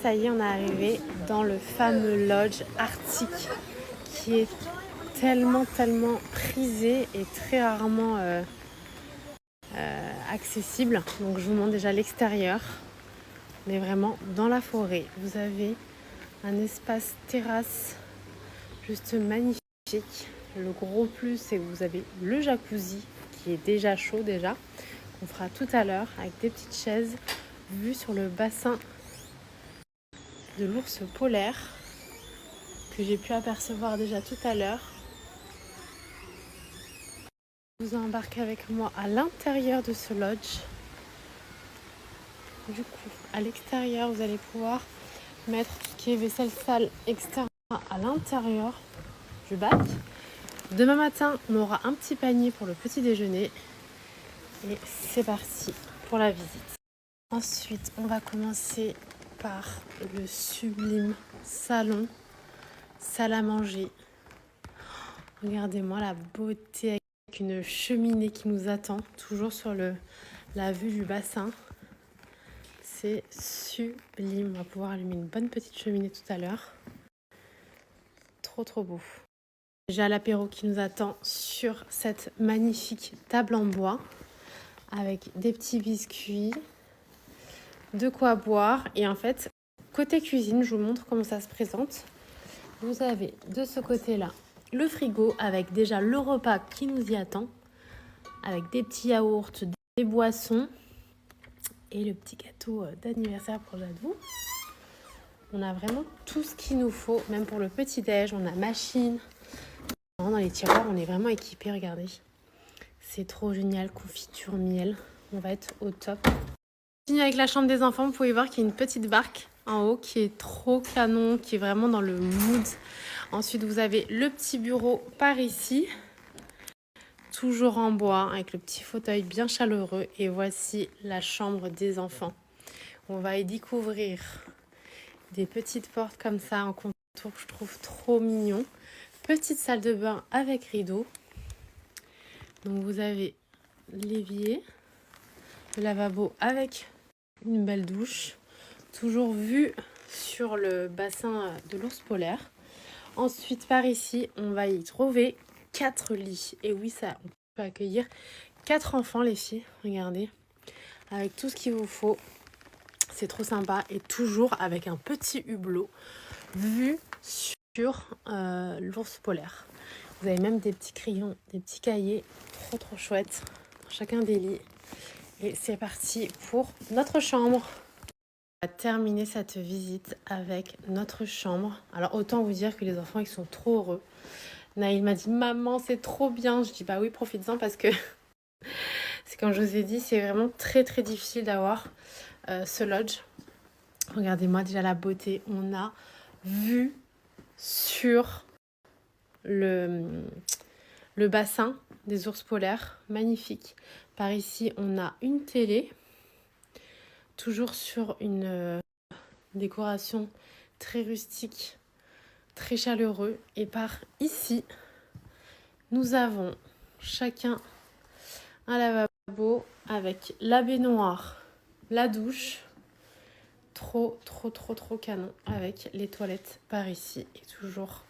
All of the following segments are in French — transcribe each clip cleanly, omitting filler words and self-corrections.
Ça y est, on est arrivé dans le fameux lodge arctique qui est tellement prisé et très rarement accessible. Donc je vous montre déjà l'extérieur. On est vraiment dans la forêt. Vous avez un espace terrasse juste magnifique. Le gros plus, c'est que vous avez le jacuzzi qui est déjà chaud qu'on fera tout à l'heure avec des petites chaises vues sur le bassin de l'ours polaire que j'ai pu apercevoir déjà tout à l'heure. Je vous embarque avec moi à l'intérieur de ce lodge. Du coup, à l'extérieur, vous allez pouvoir mettre tout ce qui est vaisselle sale, etc. à l'intérieur du bac. Demain matin, on aura un petit panier pour le petit déjeuner. Et c'est parti pour la visite. Ensuite, on va commencer par le sublime salon, salle à manger. Regardez-moi la beauté avec une cheminée qui nous attend, toujours sur la vue du bassin. C'est sublime. On va pouvoir allumer une bonne petite cheminée tout à l'heure. Trop beau. Déjà l'apéro qui nous attend sur cette magnifique table en bois avec des petits biscuits, de quoi boire. Et en fait, côté cuisine, je vous montre comment ça se présente. Vous avez de ce côté-là le frigo avec déjà le repas qui nous y attend, avec des petits yaourts, des boissons et le petit gâteau d'anniversaire pour Jadou. On a vraiment tout ce qu'il nous faut, même pour le petit-déj. On a machine. Dans les tiroirs, on est vraiment équipés, regardez. C'est trop génial, confiture, miel. On va être au top. Continue avec la chambre des enfants, vous pouvez voir qu'il y a une petite barque en haut qui est trop canon, qui est vraiment dans le mood. Ensuite, vous avez le petit bureau par ici, toujours en bois, avec le petit fauteuil bien chaleureux. Et voici la chambre des enfants. On va y découvrir des petites portes comme ça en contour que je trouve trop mignon. Petite salle de bain avec rideau. Donc vous avez l'évier, le lavabo avec une belle douche, toujours vue sur le bassin de l'ours polaire. Ensuite, par ici, on va y trouver 4 lits. Et oui, ça, on peut accueillir 4 enfants, les filles. Regardez, avec tout ce qu'il vous faut. C'est trop sympa. Et toujours avec un petit hublot vu sur l'ours polaire. Vous avez même des petits crayons, des petits cahiers. Trop chouette. Dans chacun des lits. Et c'est parti pour notre chambre. On va terminer cette visite avec notre chambre. Alors autant vous dire que les enfants ils sont trop heureux. Naïl m'a dit maman c'est trop bien. Je dis bah oui profites-en parce que c'est comme je vous ai dit c'est vraiment très difficile d'avoir ce lodge. Regardez-moi déjà la beauté. On a vue sur le bassin des ours polaires. Magnifique. Par ici on a une télé. Toujours sur une décoration très rustique, très chaleureux. Et par ici, nous avons chacun un lavabo avec la baignoire, la douche. Trop canon avec les toilettes par ici. Et toujours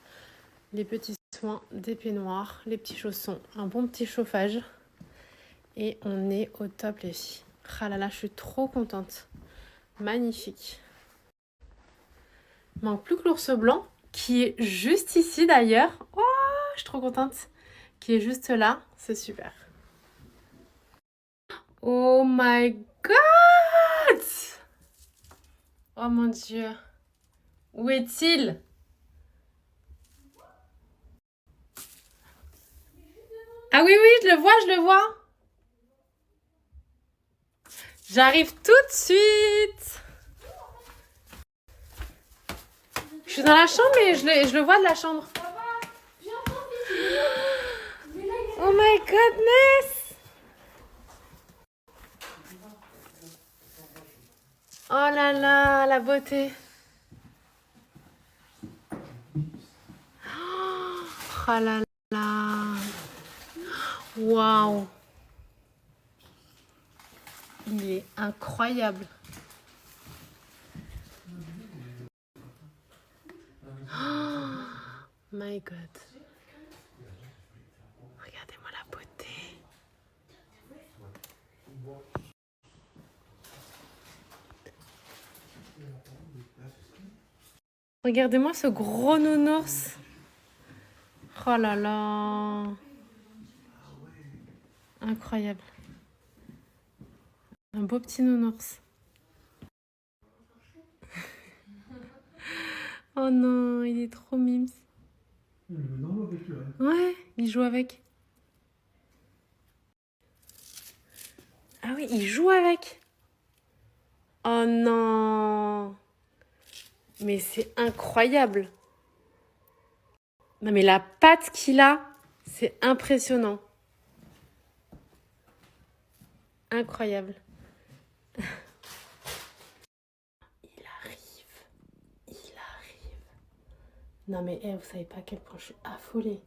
les petits soins des peignoirs, les petits chaussons, un bon petit chauffage. Et on est au top les filles. Ah là là, je suis trop contente. Magnifique. Il manque plus que l'ours blanc qui est juste ici d'ailleurs. Oh, je suis trop contente. Qui est juste là. C'est super. Oh my god! Oh mon dieu. Où est-il? Ah oui, je le vois. J'arrive tout de suite. Je suis dans la chambre mais je le vois de la chambre. Oh my goodness! Oh là là, la beauté. Oh là là. Waouh. Il est incroyable. My God. Regardez-moi la beauté. Regardez-moi ce gros nounours. Oh là là. Incroyable. Un beau petit nounours. Oh non, il est trop mimes. Ouais, il joue avec. Ah oui, il joue avec. Oh non. Mais c'est incroyable. Non mais la patte qu'il a, c'est impressionnant. Incroyable. Il arrive. Non mais vous savez pas à quel point je suis affolée.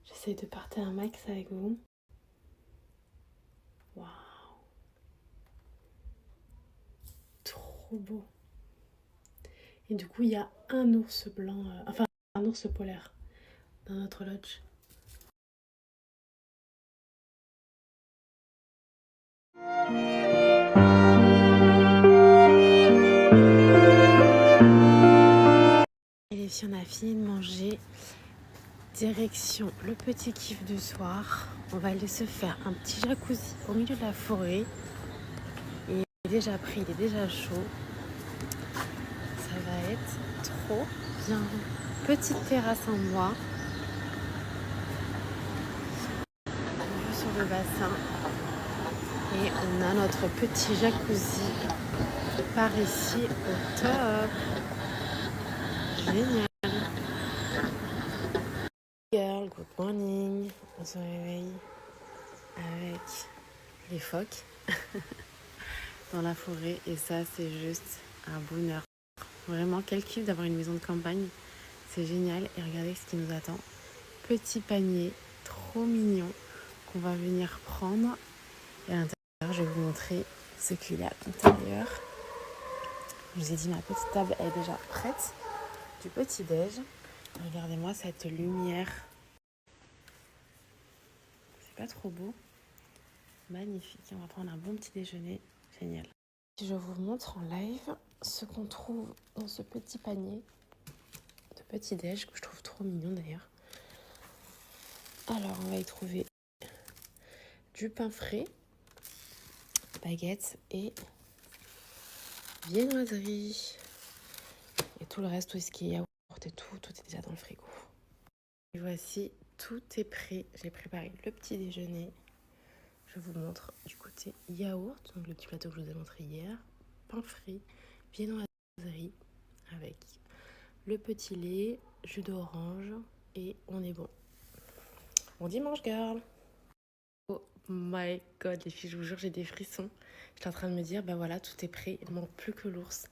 J'essaye de partir un max avec vous. Waouh. Trop beau. Et du coup, il y a un ours blanc, enfin un ours polaire dans notre lodge. Et les filles, on a fini de manger. Direction le petit kiff du soir. On va aller se faire un petit jacuzzi au milieu de la forêt. Et il est déjà pris, il est déjà chaud. Ça va être trop bien. Petite terrasse en bois. Vue sur le bassin. Et on a notre petit jacuzzi par ici au top. Génial. Girl, good morning. On se réveille avec les phoques dans la forêt et ça c'est juste un bonheur. Vraiment quel kiff d'avoir une maison de campagne. C'est génial et regardez ce qui nous attend. Petit panier trop mignon qu'on va venir prendre. Et à l'intérieur, je vais vous montrer ce qu'il y a à l'intérieur. Je vous ai dit, ma petite table est déjà prête du petit-déj. Regardez-moi cette lumière. C'est pas trop beau? Magnifique. On va prendre un bon petit déjeuner. Génial. Je vous montre en live ce qu'on trouve dans ce petit panier de petit-déj que je trouve trop mignon d'ailleurs. Alors, on va y trouver du pain frais, baguettes et viennoiserie. Et tout le reste, tout ce qui est yaourt et tout est déjà dans le frigo. Et voici, tout est prêt. J'ai préparé le petit déjeuner. Je vous montre du côté yaourt, donc le petit plateau que je vous ai montré hier, pain frais, viennoiserie avec le petit lait, jus d'orange et on est bon. Bon dimanche, girl! Oh my god, les filles, je vous jure, j'ai des frissons. J'étais en train de me dire, ben voilà, tout est prêt, il ne manque plus que l'ours.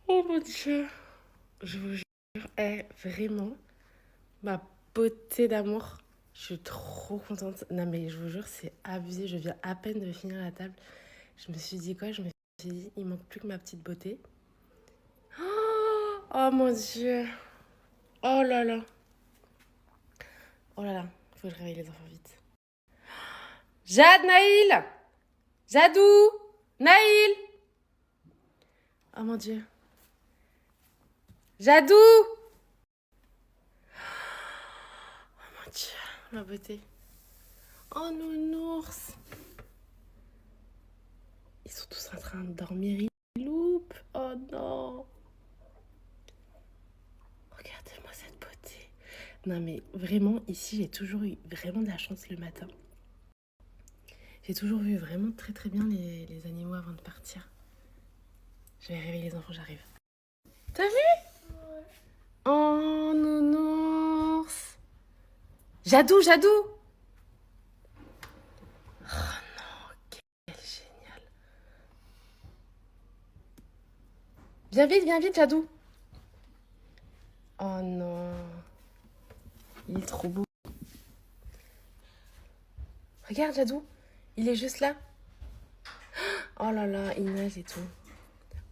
Oh mon dieu! Je vous jure, vraiment, ma beauté d'amour. Je suis trop contente. Non mais je vous jure, c'est abusé. Je viens à peine de finir la table. Je me suis dit quoi? Je me suis dit, il manque plus que ma petite beauté. Oh mon dieu! Oh là là! Oh là là, faut que je réveille les enfants vite. Jade, Naïl! Jadou! Naïl! Oh mon dieu! Jadou! Oh mon dieu, ma beauté. Oh nounours! Ils sont tous en train de dormir, ils loupent. Oh non! Regardez-moi cette beauté. Non mais vraiment, ici, j'ai toujours eu vraiment de la chance le matin. J'ai toujours vu vraiment très très bien les animaux avant de partir. Je vais réveiller les enfants, j'arrive. T'as vu? Ouais. Oh nounours! Jadou, Jadou! Oh non, quel génial! Viens vite, Jadou! Oh non! Il est trop beau. Regarde, Jadou, il est juste là. Oh là là, il nage et tout.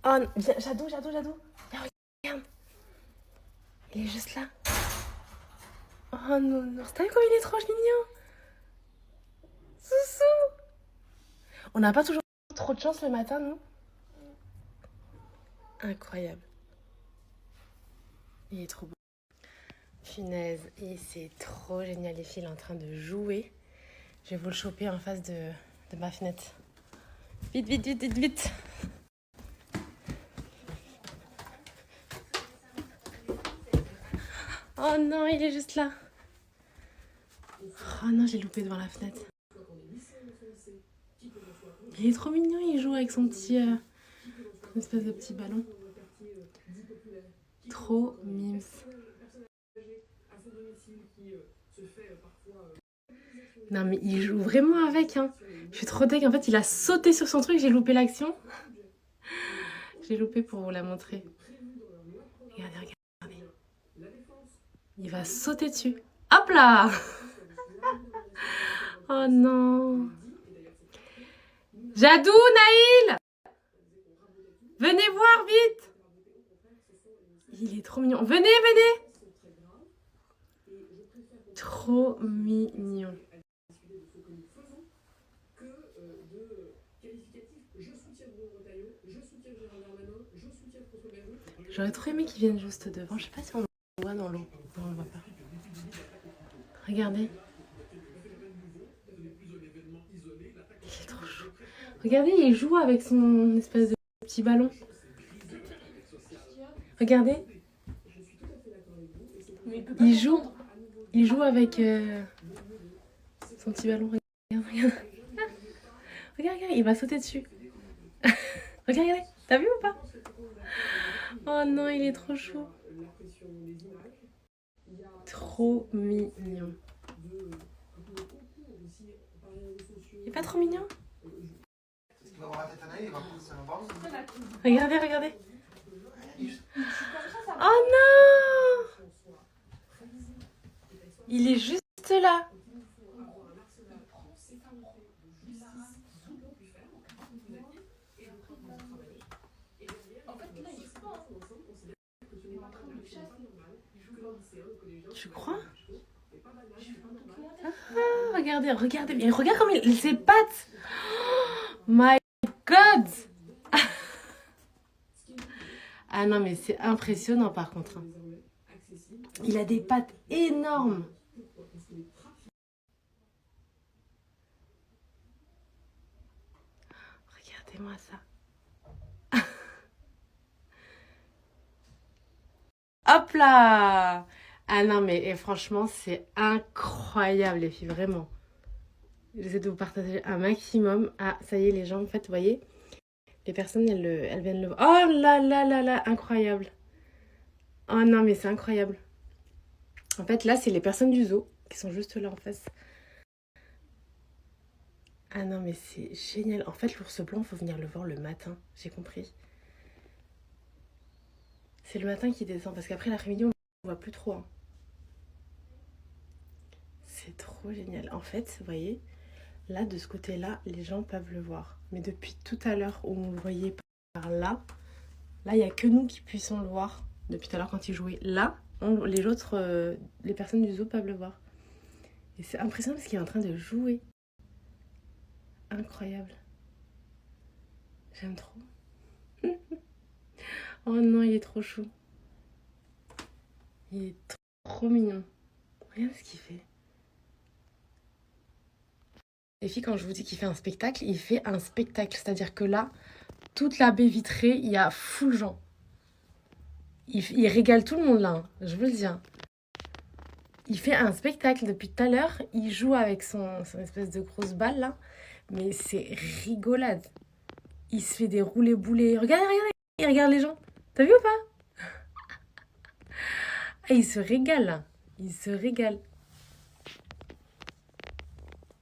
Oh, viens, Jadou. Viens, regarde. Il est juste là. Oh non, non. T'as vu comme il est trop mignon? Soussou. On n'a pas toujours trop de chance le matin, non? Incroyable. Il est trop beau. Punaise, et c'est trop génial. Les filles, il est en train de jouer. Je vais vous le choper en face de ma fenêtre. Vite, vite, vite, vite, vite. Oh non, il est juste là. Oh non, j'ai loupé devant la fenêtre. Il est trop mignon, il joue avec son petit... une espèce de petit ballon. Trop mimes. Non mais il joue vraiment avec, hein. Je suis trop deg. En fait, il a sauté sur son truc, j'ai loupé l'action. J'ai loupé pour vous la montrer. Regardez, regardez. Il va sauter dessus. Hop là. Oh non. Jadou, Naïl, venez voir vite. Il est trop mignon. Venez, venez. Trop mignon. J'aurais trop aimé qu'ils viennent juste devant. Je sais pas si on le voit dans l'eau. Non, on le voit pas. Regardez. Il est trop chaud. Regardez, il joue avec son espèce de petit ballon. Regardez. Il joue avec son petit ballon. Regarde, regarde. Regarde, regarde, il va sauter dessus. Regarde, regardez. T'as vu ou pas? Oh non, il est trop chaud. Trop mignon. Il est pas trop mignon? Regardez, regardez. Oh non! Il est juste là. Tu crois? Ah, regardez, regardez. Mais regarde comme il ses pattes. Oh, my God! Ah non, mais c'est impressionnant par contre. Il a des pattes énormes. Regardez-moi ça. Hop là! Ah non, mais franchement, c'est incroyable, les filles, vraiment. J'essaie de vous partager un maximum. Ah, ça y est, les gens, en fait, vous voyez, les personnes, elles viennent le voir. Oh là là là là, incroyable. Oh non, mais c'est incroyable. En fait, là, c'est les personnes du zoo qui sont juste là en face. Ah non, mais c'est génial. En fait, l'ours blanc, il faut venir le voir le matin. J'ai compris. C'est le matin qui descend parce qu'après l'après-midi, on ne voit plus trop. Hein. C'est trop génial. En fait, vous voyez, là, de ce côté-là, les gens peuvent le voir. Mais depuis tout à l'heure où vous le voyez par là, il n'y a que nous qui puissions le voir. Depuis tout à l'heure, quand il jouait là, les autres, les personnes du zoo peuvent le voir. Et c'est impressionnant parce qu'il est en train de jouer. Incroyable. J'aime trop. Oh non, il est trop chou. Il est trop mignon. Regarde ce qu'il fait. Les filles, quand je vous dis qu'il fait un spectacle, il fait un spectacle. C'est-à-dire que là, toute la baie vitrée, il y a full gens. Il régale tout le monde là, hein, je vous le dis. Hein. Il fait un spectacle depuis tout à l'heure. Il joue avec son espèce de grosse balle là. Mais c'est rigolade. Il se fait des roulés-boulés. Regardez, regardez. Il regarde les gens. T'as vu ou pas? Ah, il se régale là. Il se régale.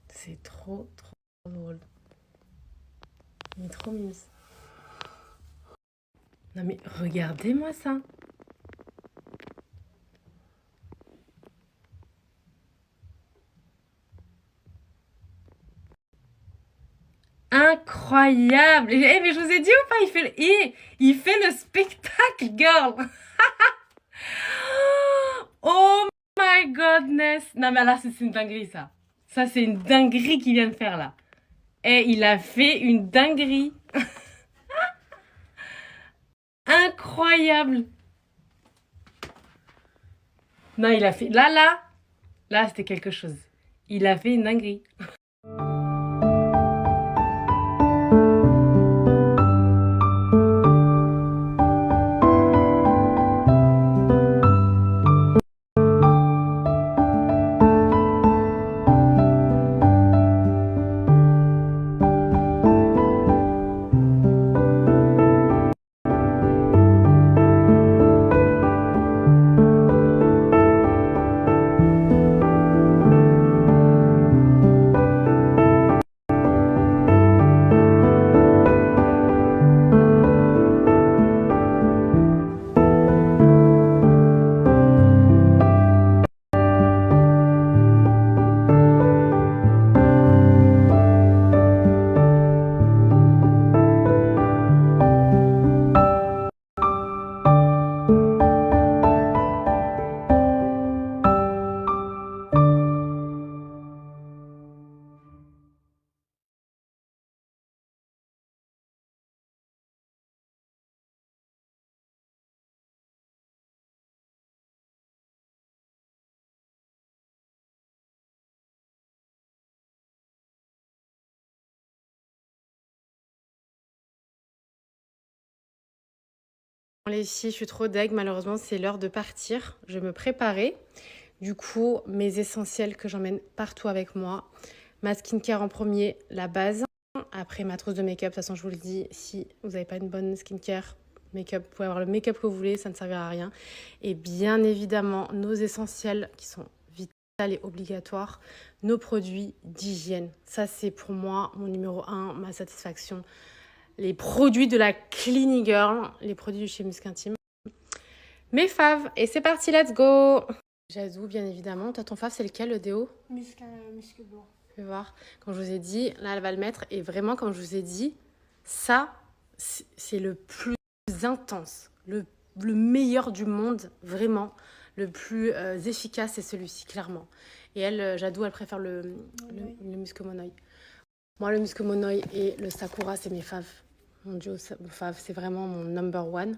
C'est trop, trop drôle. Il est trop mignon. Non mais regardez-moi ça. Incroyable. Eh, mais je vous ai dit ou pas, il fait le spectacle, girl. Oh my godness. Non mais là, c'est une dinguerie ça. Ça, c'est une dinguerie qu'il vient de faire là. Et il a fait une dinguerie. Incroyable. Non, il a fait... Là, c'était quelque chose. Il a fait une dinguerie. Les filles, je suis trop deg, malheureusement c'est l'heure de partir. Je vais me préparer. Du coup, mes essentiels que j'emmène partout avec moi. Ma skincare en premier, la base. Après ma trousse de make-up, de toute façon je vous le dis, si vous n'avez pas une bonne skincare, make-up, vous pouvez avoir le make-up que vous voulez, ça ne servira à rien. Et bien évidemment, nos essentiels qui sont vitaux et obligatoires, nos produits d'hygiène. Ça c'est pour moi mon numéro 1, ma satisfaction. Les produits de la Clean Girl, les produits de chez Musc Intime. Mes faves, et c'est parti, let's go. Jazou, bien évidemment. Toi, ton fave, c'est lequel, le déo? Musc blanc. Je vais voir. Comme je vous ai dit, là, elle va le mettre. Et vraiment, comme je vous ai dit, ça, c'est le plus intense, le meilleur du monde, vraiment. Le plus efficace, c'est celui-ci, clairement. Et elle, Jadou, elle préfère le Musc Monoi. Moi, le Musc Monoi et le Sakura, c'est mes faves. Mon duo fave, c'est vraiment mon number one.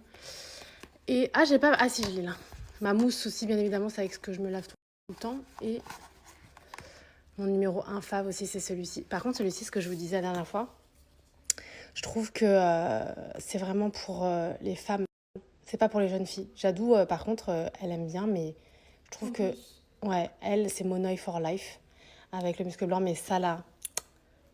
Et, j'ai pas... Ah si, je l'ai là. Ma mousse aussi, bien évidemment, c'est avec ce que je me lave tout le temps. Et mon numéro 1 fave aussi, c'est celui-ci. Par contre, celui-ci, ce que je vous disais la dernière fois, je trouve que c'est vraiment pour les femmes. C'est pas pour les jeunes filles. Jadou, par contre, elle aime bien, mais je trouve que... Ouais, elle, c'est Monoi for Life, avec le muscle blanc. Mais ça, là,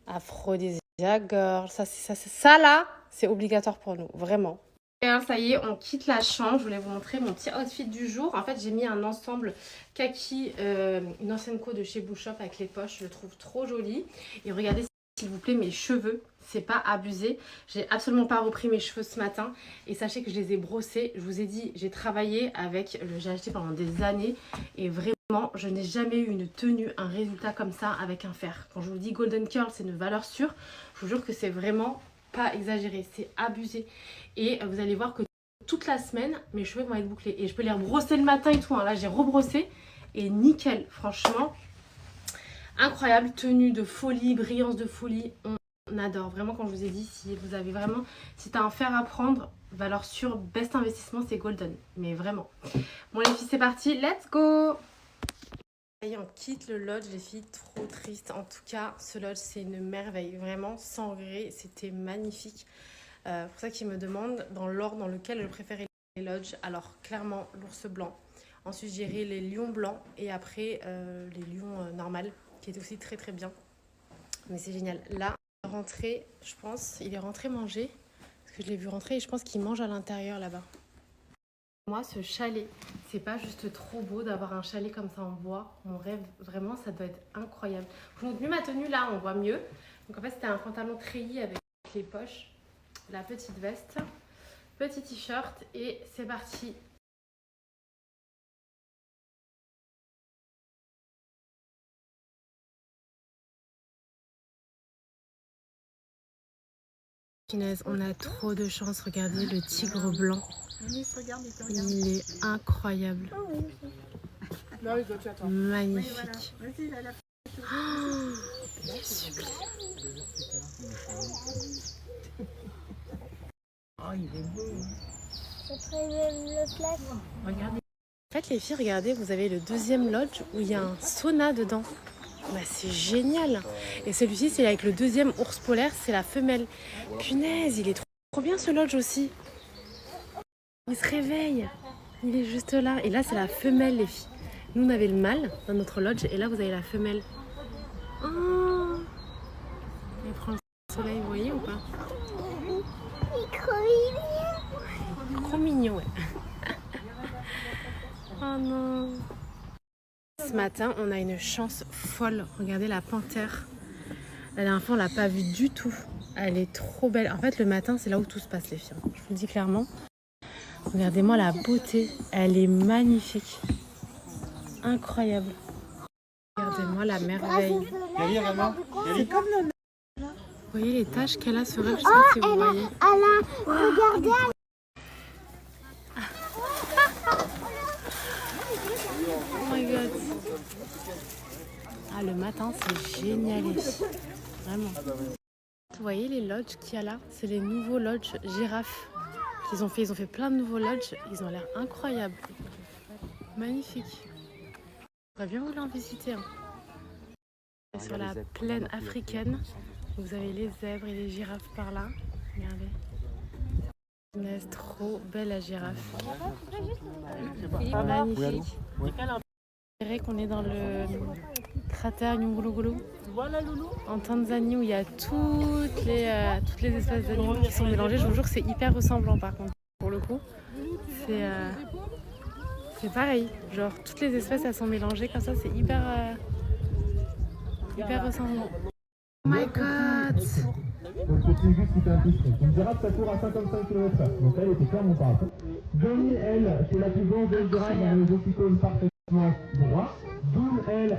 aphrodisiaque, girl. Ça, là, c'est obligatoire pour nous, vraiment. Et alors, ça y est, on quitte la chambre. Je voulais vous montrer mon petit outfit du jour. En fait, j'ai mis un ensemble kaki, une ancienne co de chez Bouchop avec les poches. Je le trouve trop joli. Et regardez, s'il vous plaît, mes cheveux. C'est pas abusé. J'ai absolument pas repris mes cheveux ce matin. Et sachez que je les ai brossés. Je vous ai dit, j'ai travaillé avec j'ai acheté pendant des années. Et vraiment, je n'ai jamais eu une tenue, un résultat comme ça avec un fer. Quand je vous dis Golden Curl, c'est une valeur sûre. Je vous jure que c'est vraiment... pas exagéré, c'est abusé. Et vous allez voir que toute la semaine, mes cheveux vont être bouclés. Et je peux les rebrosser le matin et tout. Là, j'ai rebrossé et nickel. Franchement, incroyable. Tenue de folie, brillance de folie. On adore. Vraiment, quand je vous ai dit, si vous avez vraiment... Si tu as un fer à prendre, valeur sûre, best investissement, c'est Golden. Mais vraiment. Bon, les filles, c'est parti. Let's go! Et on quitte le lodge, les filles, trop triste. En tout cas, ce lodge, c'est une merveille. Vraiment, sans regret, c'était magnifique. Pour ça qu'ils me demandent dans l'ordre dans lequel je préférais les lodges. Alors, clairement, l'ours blanc. Ensuite, j'irai les lions blancs. Et après, les lions normales, qui étaient aussi très très bien. Mais c'est génial. Là, rentré, je pense, il est rentré manger. Parce que je l'ai vu rentrer et je pense qu'il mange à l'intérieur là-bas. Moi, ce chalet, c'est pas juste trop beau d'avoir un chalet comme ça en bois. Mon rêve, vraiment, ça doit être incroyable. Je vous montre mieux ma tenue là, on voit mieux. Donc en fait, c'était un pantalon treillis avec les poches, la petite veste, petit t-shirt et c'est parti. Punaise, on a trop de chance. Regardez le tigre blanc. Il est incroyable. Magnifique. Oh, il est sublime. Oh, il est beau. Regardez. En fait, les filles, regardez, vous avez le deuxième lodge où il y a un sauna dedans. Bah, c'est génial. Et celui-ci, c'est avec le deuxième ours polaire, c'est la femelle. Punaise, il est trop bien ce lodge aussi. Il se réveille. Il est juste là. Et là, c'est la femelle, les filles. Nous, on avait le mâle dans notre lodge. Et là, vous avez la femelle. Oh, elle prend le soleil, vous voyez ou pas? Il est trop mignon. Trop mignon, ouais. Oh non. Ce matin, on a une chance folle. Regardez la panthère. La dernière fois, on l'a pas vue du tout. Elle est trop belle. En fait, le matin, c'est là où tout se passe, les filles. Je vous le dis clairement. Regardez-moi la beauté. Elle est magnifique. Incroyable. Regardez-moi la merveille. C'est comme le... Vous voyez les taches qu'elle a sur elle? Je sais pas si vous voyez. Regardez. Oh my god. Ah, le matin, c'est génial, les filles. Vraiment. Vous voyez les lodges qu'il y a là? C'est les nouveaux lodges girafes qu'ils ont fait. Ils ont fait plein de nouveaux lodges. Ils ont l'air incroyables. Magnifique. J'aurais bien voulu en visiter. Hein. Sur la plaine africaine, vous avez les zèbres et les girafes par là. Regardez. C'est trop belle la girafe. Magnifique. On dirait qu'on est dans le cratère Ngulugulu en Tanzanie où il y a toutes les espèces d'animaux qui sont mélangées. Je vous jure que c'est hyper ressemblant par contre. Pour le coup, c'est pareil. Genre toutes les espèces elles sont mélangées comme ça, c'est hyper ressemblant. Oh my god! Donc le petit qui fait un peu strict. Une girafe ça court à 55 km/h. Donc elle était clairement pas. 2000 elle, c'est la plus grande des girafes dans les ossicônes parfaitement droit. 12 elle.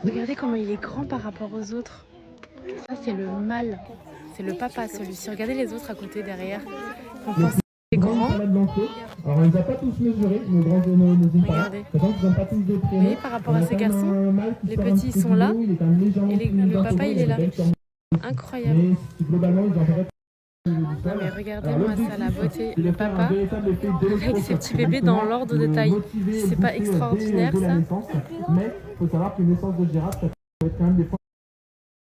Regardez comment il est grand par rapport aux autres. Ça c'est le mâle, c'est le papa celui-ci. Regardez les autres à côté derrière. On pense que c'est grand. Alors on les a pas tous mesurés, nos grands nos Regardez. Sachant qu'ils n'ont pas tous de Vous prénoms. voyez par rapport à ces garçons, les petits ils sont là et le papa il est là. Incroyable. Mais globalement ils en Non mais regardez-moi ça, la beauté. Le papa avec ses petits bébés dans l'ordre de taille. C'est pas extraordinaire ça? Mais il faut savoir qu'une naissance de girafe, ça peut être quand même des fois